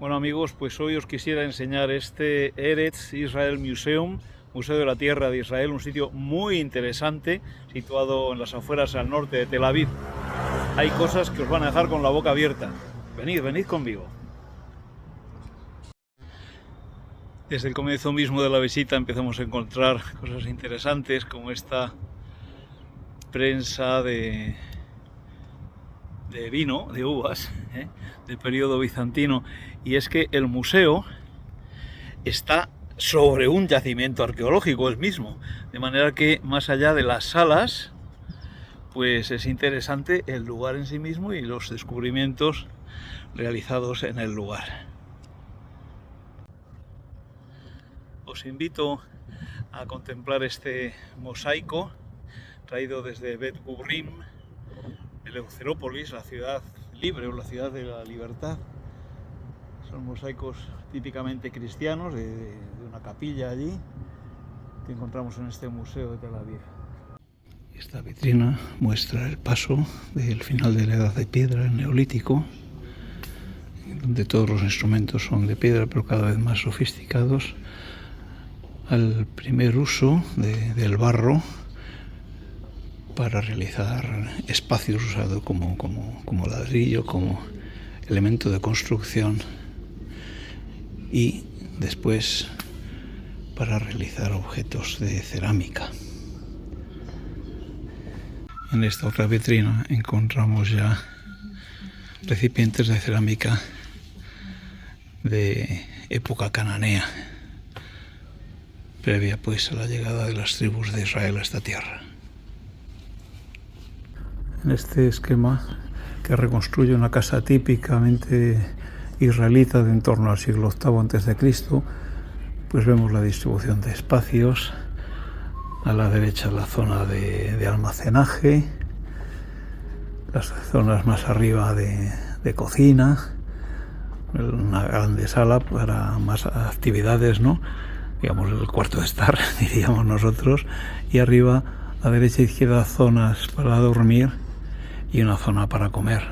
Bueno amigos, pues hoy os quisiera enseñar este Eretz Israel Museum, Museo de la Tierra de Israel, un sitio muy interesante, situado en las afueras al norte de Tel Aviv. Hay cosas que os van a dejar con la boca abierta. Venid conmigo. Desde el comienzo mismo de la visita empezamos a encontrar cosas interesantes, como esta prensa de vino, de uvas, del periodo bizantino, y es que el museo está sobre un yacimiento arqueológico el mismo, de manera que más allá de las salas, pues es interesante el lugar en sí mismo y los descubrimientos realizados en el lugar. Os invito a contemplar este mosaico traído desde Bet Gubrim, Eleutherópolis, la ciudad libre o la ciudad de la libertad. Son mosaicos típicamente cristianos de una capilla allí que encontramos en este museo de Tel Aviv. Esta vitrina muestra el paso del final de la Edad de Piedra, el Neolítico, donde todos los instrumentos son de piedra pero cada vez más sofisticados, al primer uso del barro para realizar espacios usados como ladrillo, como elemento de construcción, y después para realizar objetos de cerámica. En esta otra vitrina encontramos ya recipientes de cerámica de época cananea, previa pues a la llegada de las tribus de Israel a esta tierra. En este esquema, que reconstruye una casa típicamente israelita de en torno al siglo VIII a.C., pues vemos la distribución de espacios. A la derecha la zona de almacenaje, las zonas más arriba de cocina, una grande sala para más actividades, ¿no? Digamos el cuarto de estar, diríamos nosotros, y arriba a derecha e izquierda zonas para dormir y una zona para comer.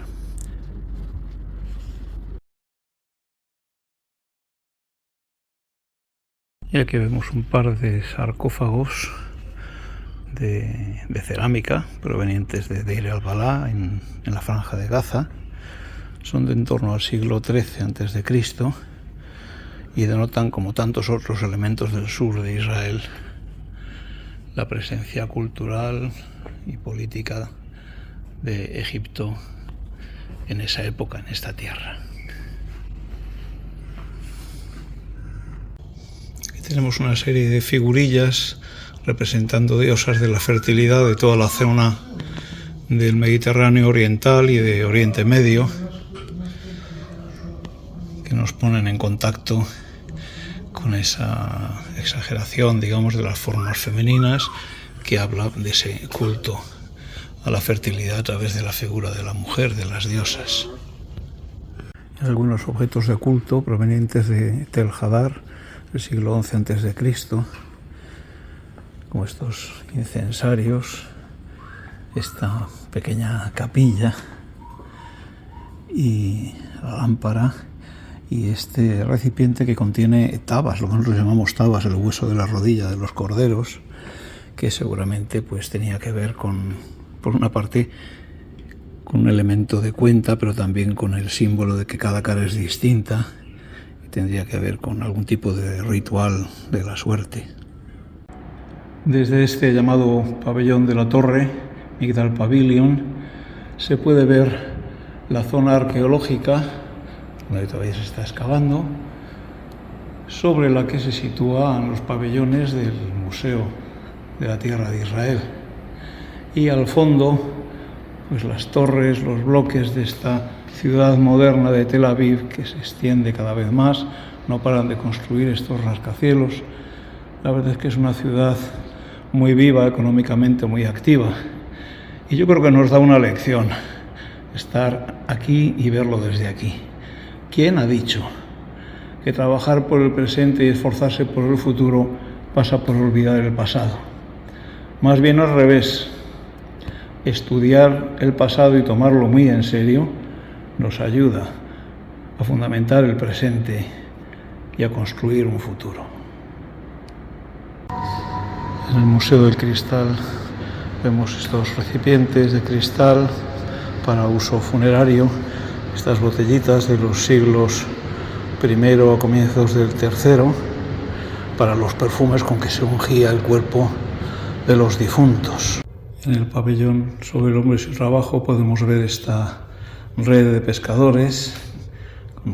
Y aquí vemos un par de sarcófagos de cerámica provenientes de Deir al-Balá en la Franja de Gaza. Son de en torno al siglo XIII a.C. y denotan, como tantos otros elementos del sur de Israel, la presencia cultural y política de Egipto en esa época, en esta tierra. Aquí tenemos una serie de figurillas representando diosas de la fertilidad de toda la zona del Mediterráneo oriental y de Oriente Medio, que nos ponen en contacto con esa exageración, digamos, de las formas femeninas, que habla de ese culto a la fertilidad a través de la figura de la mujer, de las diosas. Algunos objetos de culto provenientes de Tel Hadar, del siglo XI a.C., como estos incensarios, esta pequeña capilla y la lámpara, y este recipiente que contiene tabas, lo que nosotros llamamos tabas, el hueso de la rodilla de los corderos, que seguramente pues tenía que ver con, por una parte, con un elemento de cuenta, pero también con el símbolo de que cada cara es distinta, y tendría que ver con algún tipo de ritual de la suerte. Desde este llamado pabellón de la torre, Migdal Pavilion, se puede ver la zona arqueológica, donde todavía se está excavando, sobre la que se sitúan los pabellones del Museo de la Tierra de Israel. Y al fondo, pues las torres, los bloques de esta ciudad moderna de Tel Aviv, que se extiende cada vez más, no paran de construir estos rascacielos. La verdad es que es una ciudad muy viva, económicamente muy activa. Y yo creo que nos da una lección estar aquí y verlo desde aquí. ¿Quién ha dicho que trabajar por el presente y esforzarse por el futuro pasa por olvidar el pasado? Más bien al revés. Estudiar el pasado y tomarlo muy en serio nos ayuda a fundamentar el presente y a construir un futuro. En el Museo del Cristal vemos estos recipientes de cristal para uso funerario, estas botellitas de los siglos I a comienzos del III, para los perfumes con que se ungía el cuerpo de los difuntos. En el pabellón sobre el hombre y su trabajo podemos ver esta red de pescadores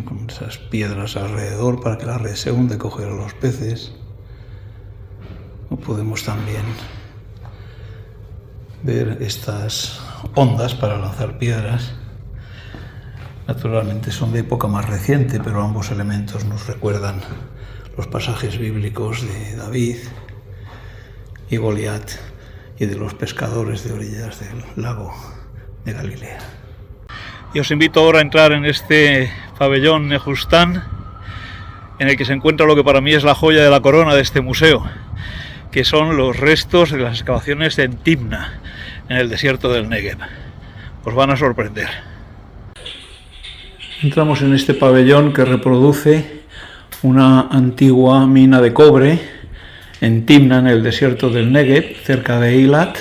con esas piedras alrededor para que la red se hunde y coger a los peces. O podemos también ver estas ondas para lanzar piedras. Naturalmente son de época más reciente, pero ambos elementos nos recuerdan los pasajes bíblicos de David y Goliat y de los pescadores de orillas del lago de Galilea. Y os invito ahora a entrar en este pabellón Nejustán, en el que se encuentra lo que para mí es la joya de la corona de este museo, que son los restos de las excavaciones en Timna, en el desierto del Negev. Os van a sorprender. Entramos en este pabellón que reproduce una antigua mina de cobre en Timna, en el desierto del Negev, cerca de Eilat.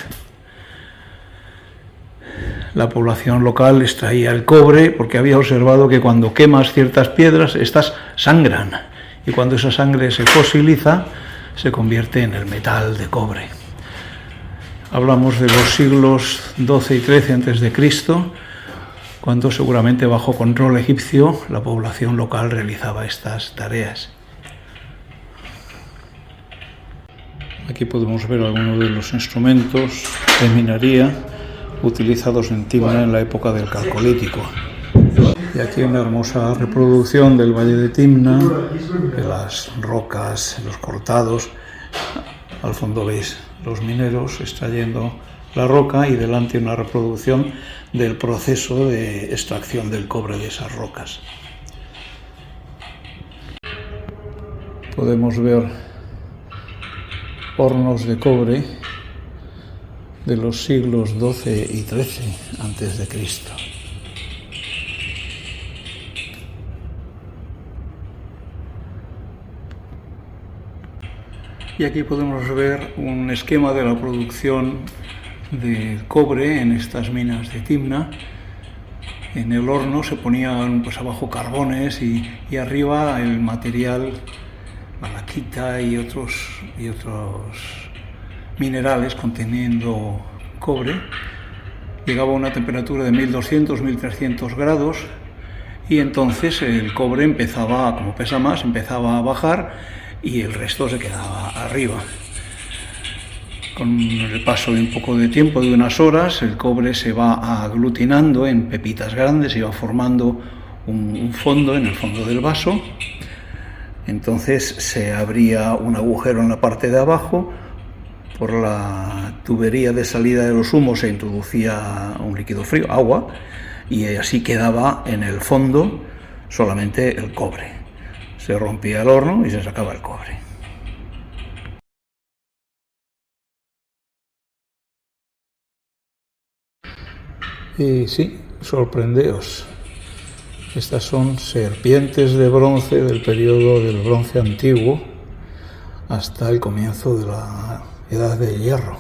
La población local extraía el cobre porque había observado que cuando quemas ciertas piedras, estas sangran, y cuando esa sangre se fosiliza, se convierte en el metal de cobre. Hablamos de los siglos XII y XIII a.C., cuando seguramente bajo control egipcio la población local realizaba estas tareas. Aquí podemos ver algunos de los instrumentos de minería utilizados en Timna en la época del Calcolítico. Y aquí una hermosa reproducción del valle de Timna, de las rocas, los cortados. Al fondo veis los mineros extrayendo la roca y delante una reproducción del proceso de extracción del cobre de esas rocas. Podemos ver hornos de cobre de los siglos XII y XIII antes de Cristo. Y aquí podemos ver un esquema de la producción de cobre en estas minas de Timna. En el horno se ponían abajo carbones y arriba el material, malaquita y otros minerales conteniendo cobre. Llegaba a una temperatura de 1200-1300 grados y entonces el cobre empezaba, como pesa más, empezaba a bajar y el resto se quedaba arriba. Con el paso de un poco de tiempo, de unas horas, el cobre se va aglutinando en pepitas grandes y va formando un fondo en el fondo del vaso. Entonces se abría un agujero en la parte de abajo. Por la tubería de salida de los humos se introducía un líquido frío, agua, y así quedaba en el fondo solamente el cobre. Se rompía el horno y se sacaba el cobre. Y sí, sorprendeos. Estas son serpientes de bronce del periodo del bronce antiguo hasta el comienzo de la Edad de Hierro.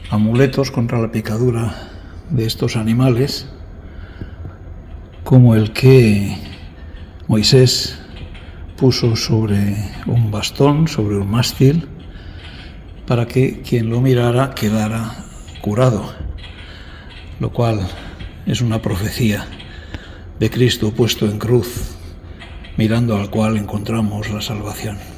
Amuletos contra la picadura de estos animales, como el que Moisés puso sobre un bastón, sobre un mástil, para que quien lo mirara quedara curado, lo cual es una profecía de Cristo puesto en cruz, mirando al cual encontramos la salvación.